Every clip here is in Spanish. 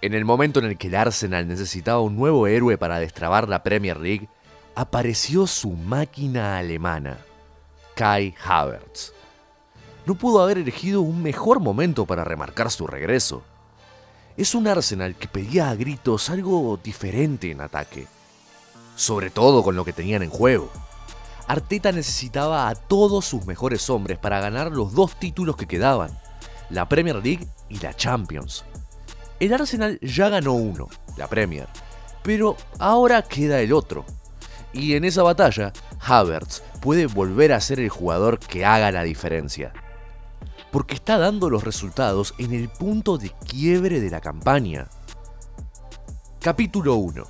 En el momento en el que el Arsenal necesitaba un nuevo héroe para destrabar la Premier League, apareció su máquina alemana, Kai Havertz. No pudo haber elegido un mejor momento para remarcar su regreso. Es un Arsenal que pedía a gritos algo diferente en ataque, sobre todo con lo que tenían en juego. Arteta necesitaba a todos sus mejores hombres para ganar los dos títulos que quedaban, la Premier League y la Champions. El Arsenal ya ganó uno, la Premier, pero ahora queda el otro. Y en esa batalla, Havertz puede volver a ser el jugador que haga la diferencia. Porque está dando los resultados en el punto de quiebre de la campaña. Capítulo 1.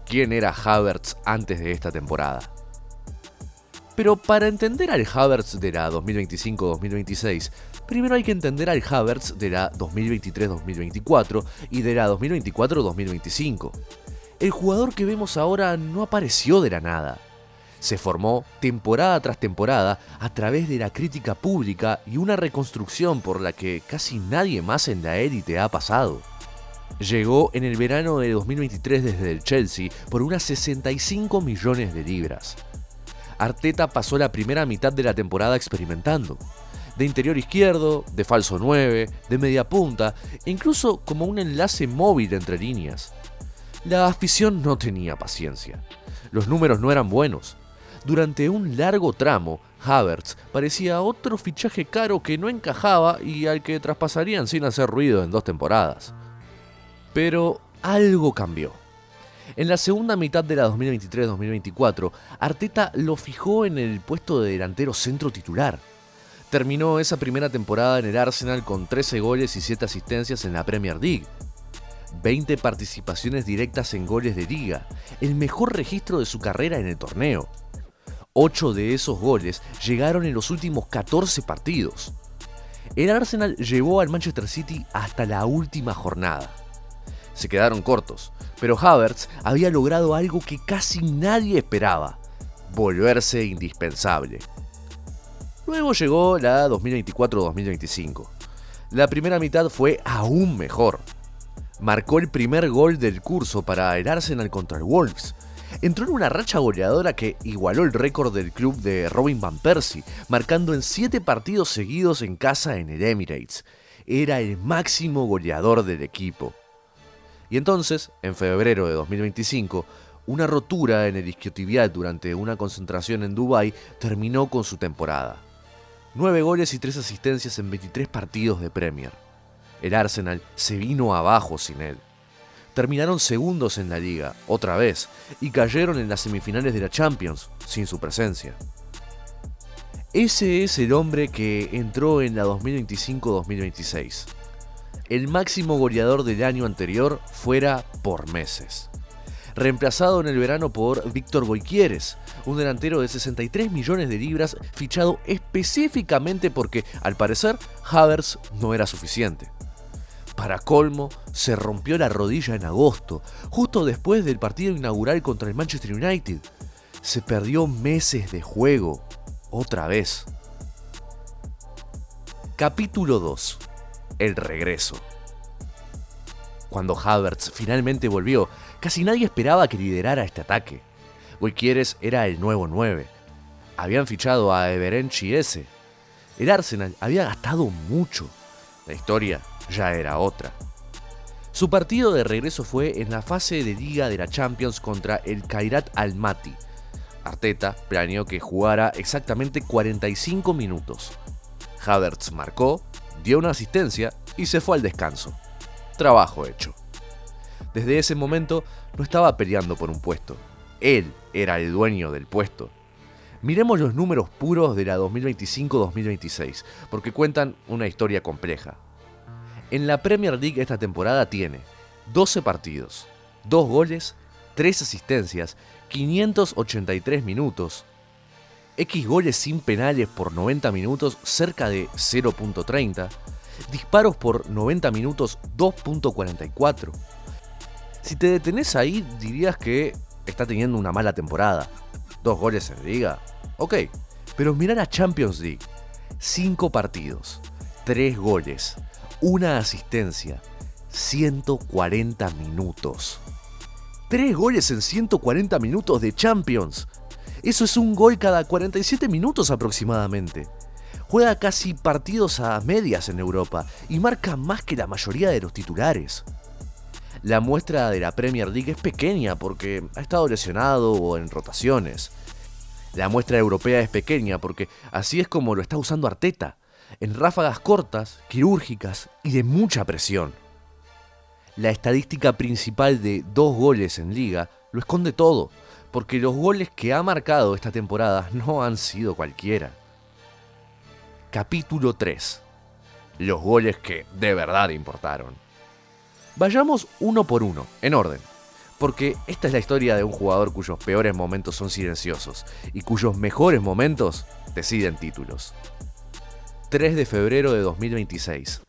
¿Quién era Havertz antes de esta temporada? Pero para entender al Havertz de la 2025-2026, primero hay que entender al Havertz de la 2023-2024 y de la 2024-2025. El jugador que vemos ahora no apareció de la nada. Se formó temporada tras temporada a través de la crítica pública y una reconstrucción por la que casi nadie más en la élite ha pasado. Llegó en el verano de 2023 desde el Chelsea por unas 65 millones de libras. Arteta pasó la primera mitad de la temporada experimentando. De interior izquierdo, de falso 9, de media punta e incluso como un enlace móvil entre líneas. La afición no tenía paciencia. Los números no eran buenos. Durante un largo tramo, Havertz parecía otro fichaje caro que no encajaba y al que traspasarían sin hacer ruido en 2 temporadas. Pero algo cambió. En la segunda mitad de la 2023-2024, Arteta lo fijó en el puesto de delantero centro titular. Terminó esa primera temporada en el Arsenal con 13 goles y 7 asistencias en la Premier League. 20 participaciones directas en goles de liga, el mejor registro de su carrera en el torneo. 8 de esos goles llegaron en los últimos 14 partidos. El Arsenal llevó al Manchester City hasta la última jornada. Se quedaron cortos, pero Havertz había logrado algo que casi nadie esperaba: volverse indispensable. Luego llegó la 2024-2025. La primera mitad fue aún mejor. Marcó el primer gol del curso para el Arsenal contra el Wolves. Entró en una racha goleadora que igualó el récord del club de Robin Van Persie, marcando en 7 partidos seguidos en casa en el Emirates. Era el máximo goleador del equipo. Y entonces, en febrero de 2025, una rotura en el isquiotibial durante una concentración en Dubái terminó con su temporada. 9 goles y 3 asistencias en 23 partidos de Premier. El Arsenal se vino abajo sin él. Terminaron segundos en la liga, otra vez, y cayeron en las semifinales de la Champions, sin su presencia. Ese es el hombre que entró en la 2025-2026. El máximo goleador del año anterior fuera por meses. Reemplazado en el verano por Víctor Gyökeres, un delantero de 63 millones de libras fichado específicamente porque, al parecer, Havertz no era suficiente. Para colmo, se rompió la rodilla en agosto, justo después del partido inaugural contra el Manchester United. Se perdió meses de juego, otra vez. Capítulo 2. El regreso. Cuando Havertz finalmente volvió, casi nadie esperaba que liderara este ataque. Gyökeres era el nuevo 9. Habían fichado a Eberechi Eze. El Arsenal había gastado mucho. La historia ya era otra. Su partido de regreso fue en la fase de liga de la Champions contra el Kairat Almaty. Arteta planeó que jugara exactamente 45 minutos. Havertz marcó, dio una asistencia y se fue al descanso. Trabajo hecho. Desde ese momento no estaba peleando por un puesto. Él era el dueño del puesto. Miremos los números puros de la 2025-2026, porque cuentan una historia compleja. En la Premier League esta temporada tiene 12 partidos, 2 goles, 3 asistencias, 583 minutos, X goles sin penales por 90 minutos, cerca de 0.30, disparos por 90 minutos, 2.44. Si te detenés ahí, dirías que está teniendo una mala temporada. 2 goles en liga, ok, pero mirá la Champions League. 5 partidos, 3 goles, 1 asistencia, 140 minutos. 3 goles en 140 minutos de Champions. Eso es un gol cada 47 minutos aproximadamente. Juega casi partidos a medias en Europa y marca más que la mayoría de los titulares. La muestra de la Premier League es pequeña porque ha estado lesionado o en rotaciones. La muestra europea es pequeña porque así es como lo está usando Arteta, en ráfagas cortas, quirúrgicas y de mucha presión. La estadística principal de 2 goles en Liga lo esconde todo, porque los goles que ha marcado esta temporada no han sido cualquiera. Capítulo 3. Los goles que de verdad importaron. Vayamos uno por uno, en orden, porque esta es la historia de un jugador cuyos peores momentos son silenciosos y cuyos mejores momentos deciden títulos. 3 de febrero de 2026.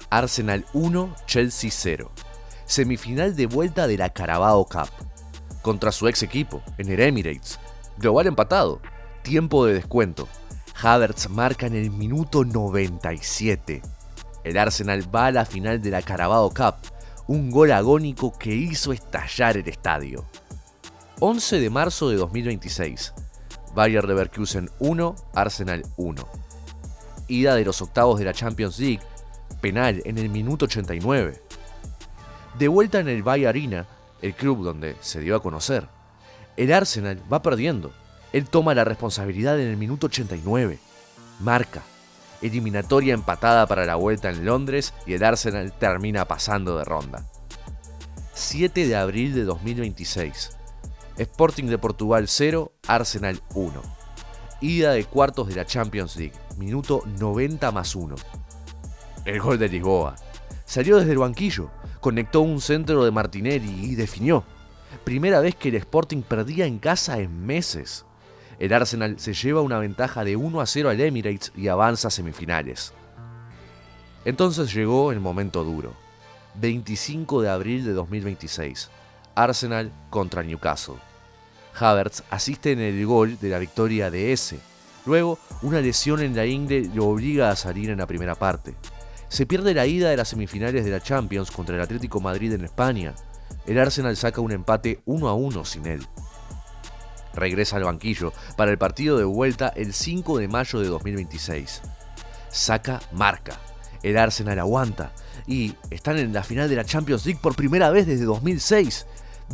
Arsenal 1, Chelsea 0. Semifinal de vuelta de la Carabao Cup. Contra su ex equipo, en el Emirates. Global empatado. Tiempo de descuento. Havertz marca en el minuto 97. El Arsenal va a la final de la Carabao Cup. Un gol agónico que hizo estallar el estadio. 11 de marzo de 2026. Bayer Leverkusen 1, Arsenal 1. Ida de los octavos de la Champions League. Penal en el minuto 89. De vuelta en el Bay Arena, el club donde se dio a conocer. El Arsenal va perdiendo. Él toma la responsabilidad en el minuto 89. Marca. Eliminatoria empatada para la vuelta en Londres y el Arsenal termina pasando de ronda. 7 de abril de 2026. Sporting de Portugal 0, Arsenal 1. Ida de cuartos de la Champions League. Minuto 90+1. El gol de Lisboa. Salió desde el banquillo, conectó un centro de Martinelli y definió. Primera vez que el Sporting perdía en casa en meses. El Arsenal se lleva una ventaja de 1-0 al Emirates y avanza a semifinales. Entonces llegó el momento duro. 25 de abril de 2026. Arsenal contra Newcastle. Havertz asiste en el gol de la victoria de ese. Luego, una lesión en la ingle lo obliga a salir en la primera parte. Se pierde la ida de las semifinales de la Champions contra el Atlético Madrid en España. El Arsenal saca un empate 1-1 sin él. Regresa al banquillo para el partido de vuelta el 5 de mayo de 2026. Saka marca. El Arsenal aguanta. Y están en la final de la Champions League por primera vez desde 2006.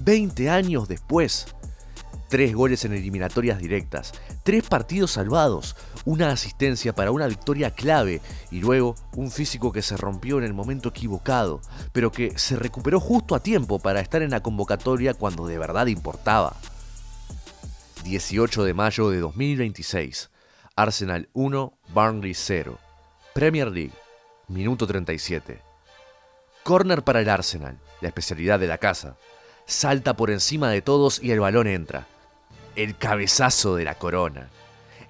20 años después. 3 goles en eliminatorias directas, 3 partidos salvados, una asistencia para una victoria clave y luego un físico que se rompió en el momento equivocado, pero que se recuperó justo a tiempo para estar en la convocatoria cuando de verdad importaba. 18 de mayo de 2026. Arsenal 1, Burnley 0. Premier League, minuto 37. Corner para el Arsenal, la especialidad de la casa. Salta por encima de todos y el balón entra. El cabezazo de la corona.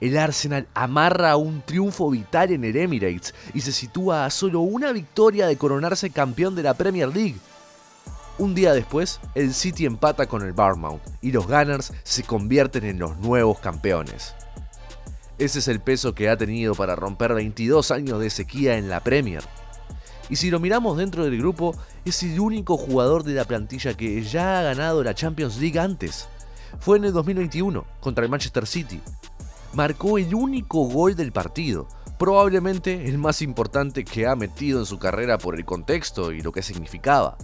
El Arsenal amarra un triunfo vital en el Emirates y se sitúa a solo una victoria de coronarse campeón de la Premier League. Un día después, el City empata con el Bournemouth y los Gunners se convierten en los nuevos campeones. Ese es el peso que ha tenido para romper 22 años de sequía en la Premier. Y si lo miramos dentro del grupo, es el único jugador de la plantilla que ya ha ganado la Champions League antes. Fue en el 2021, contra el Manchester City. Marcó el único gol del partido, probablemente el más importante que ha metido en su carrera por el contexto y lo que significaba.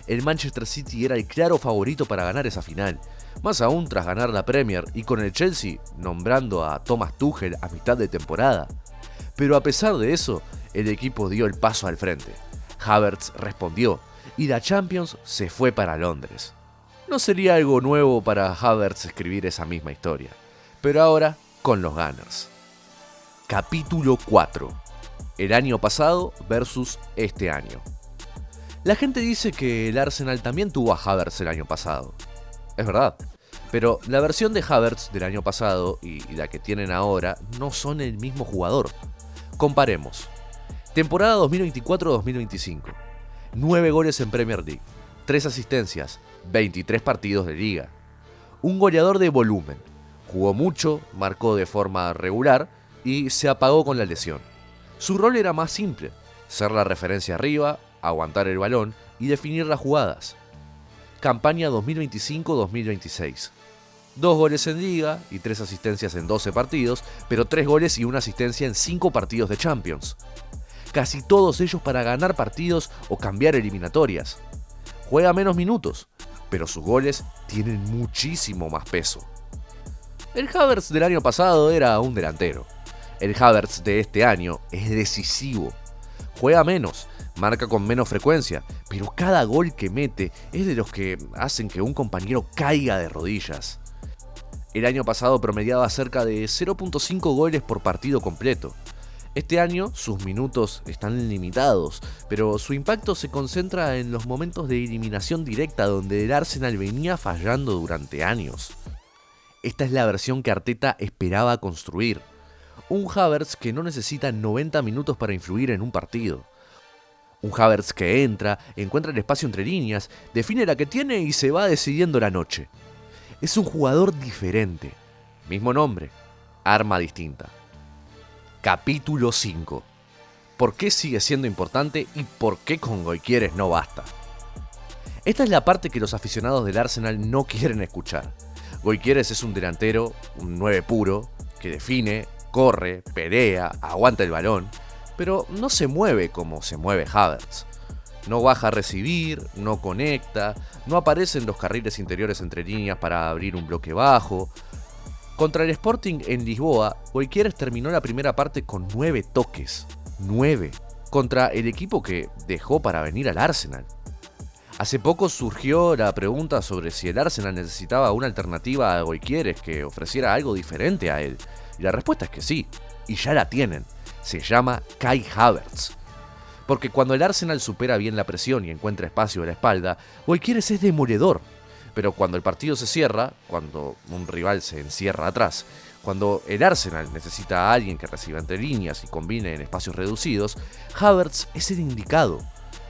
El Manchester City era el claro favorito para ganar esa final, más aún tras ganar la Premier y con el Chelsea nombrando a Thomas Tuchel a mitad de temporada. Pero a pesar de eso, el equipo dio el paso al frente. Havertz respondió y la Champions se fue para Londres. No sería algo nuevo para Havertz escribir esa misma historia, pero ahora con los Gunners. Capítulo 4. El año pasado versus este año. La gente dice que el Arsenal también tuvo a Havertz el año pasado. Es verdad, pero la versión de Havertz del año pasado y la que tienen ahora no son el mismo jugador. Comparemos. Temporada 2024-2025. 9 goles en Premier League, 3 asistencias, 23 partidos de liga. Un goleador de volumen. Jugó mucho, marcó de forma regular y se apagó con la lesión. Su rol era más simple, ser la referencia arriba, aguantar el balón y definir las jugadas. Campaña 2025-2026. 2 goles en Liga y 3 asistencias en 12 partidos, pero 3 goles y 1 asistencia en 5 partidos de Champions. Casi todos ellos para ganar partidos o cambiar eliminatorias. Juega menos minutos, pero sus goles tienen muchísimo más peso. El Havertz del año pasado era un delantero. El Havertz de este año es decisivo. Juega menos, marca con menos frecuencia, pero cada gol que mete es de los que hacen que un compañero caiga de rodillas. El año pasado promediaba cerca de 0.5 goles por partido completo. Este año sus minutos están limitados, pero su impacto se concentra en los momentos de eliminación directa donde el Arsenal venía fallando durante años. Esta es la versión que Arteta esperaba construir. Un Havertz que no necesita 90 minutos para influir en un partido. Un Havertz que entra, encuentra el espacio entre líneas, define la que tiene y se va decidiendo la noche. Es un jugador diferente. Mismo nombre, arma distinta. Capítulo 5. ¿Por qué sigue siendo importante y por qué con Gyökeres no basta? Esta es la parte que los aficionados del Arsenal no quieren escuchar. Gyökeres es un delantero, un 9 puro, que define, corre, pelea, aguanta el balón, pero no se mueve como se mueve Havertz. No baja a recibir, no conecta, no aparece en los carriles interiores entre líneas para abrir un bloque bajo. Contra el Sporting en Lisboa, Gyökeres terminó la primera parte con 9 toques. 9. Contra el equipo que dejó para venir al Arsenal. Hace poco surgió la pregunta sobre si el Arsenal necesitaba una alternativa a Gyökeres que ofreciera algo diferente a él. Y la respuesta es que sí, y ya la tienen. Se llama Kai Havertz. Porque cuando el Arsenal supera bien la presión y encuentra espacio a la espalda, Gyökeres es demoledor. Pero cuando el partido se cierra, cuando un rival se encierra atrás, cuando el Arsenal necesita a alguien que reciba entre líneas y combine en espacios reducidos, Havertz es el indicado.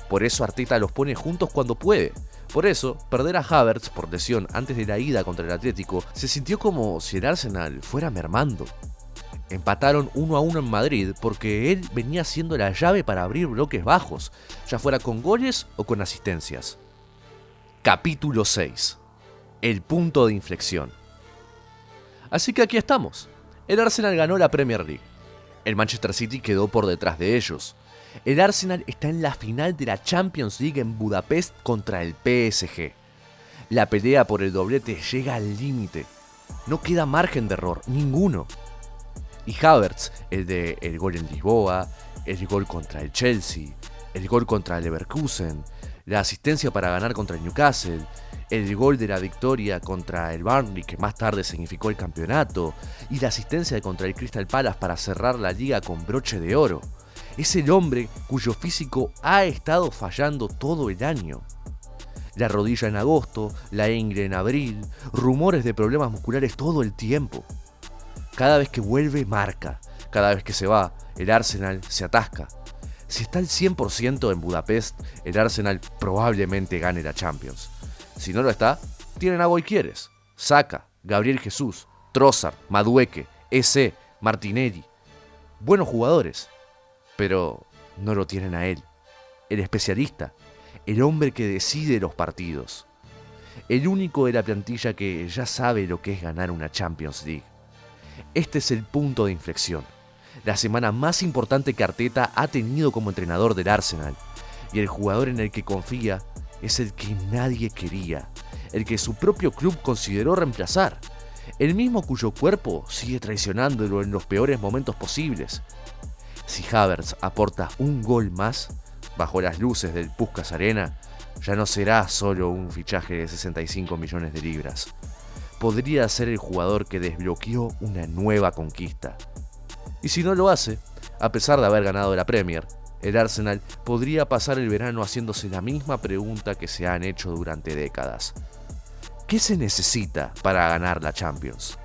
Por eso Arteta los pone juntos cuando puede. Por eso, perder a Havertz por lesión antes de la ida contra el Atlético se sintió como si el Arsenal fuera mermando. Empataron 1-1 en Madrid porque él venía siendo la llave para abrir bloques bajos, ya fuera con goles o con asistencias. Capítulo 6. El punto de inflexión. Así que aquí estamos. El Arsenal ganó la Premier League. El Manchester City quedó por detrás de ellos. El Arsenal está en la final de la Champions League en Budapest contra el PSG. La pelea por el doblete llega al límite. No queda margen de error, ninguno. Y Havertz, el gol en Lisboa, el gol contra el Chelsea, el gol contra el Leverkusen, la asistencia para ganar contra el Newcastle, el gol de la victoria contra el Burnley que más tarde significó el campeonato, y la asistencia contra el Crystal Palace para cerrar la liga con broche de oro. Es el hombre cuyo físico ha estado fallando todo el año. La rodilla en agosto, la ingle en abril, rumores de problemas musculares todo el tiempo. Cada vez que vuelve, marca. Cada vez que se va, el Arsenal se atasca. Si está al 100% en Budapest, el Arsenal probablemente gane la Champions. Si no lo está, tienen a Gyökeres, Saka, Gabriel Jesús, Trossard, Madueke, Eze, Martinelli. Buenos jugadores, pero no lo tienen a él. El especialista, el hombre que decide los partidos. El único de la plantilla que ya sabe lo que es ganar una Champions League. Este es el punto de inflexión. La semana más importante que Arteta ha tenido como entrenador del Arsenal. Y el jugador en el que confía es el que nadie quería. El que su propio club consideró reemplazar. El mismo cuyo cuerpo sigue traicionándolo en los peores momentos posibles. Si Havertz aporta un gol más, bajo las luces del Puskás Arena, ya no será solo un fichaje de 65 millones de libras. Podría ser el jugador que desbloqueó una nueva conquista. Y si no lo hace, a pesar de haber ganado la Premier, el Arsenal podría pasar el verano haciéndose la misma pregunta que se han hecho durante décadas. ¿Qué se necesita para ganar la Champions?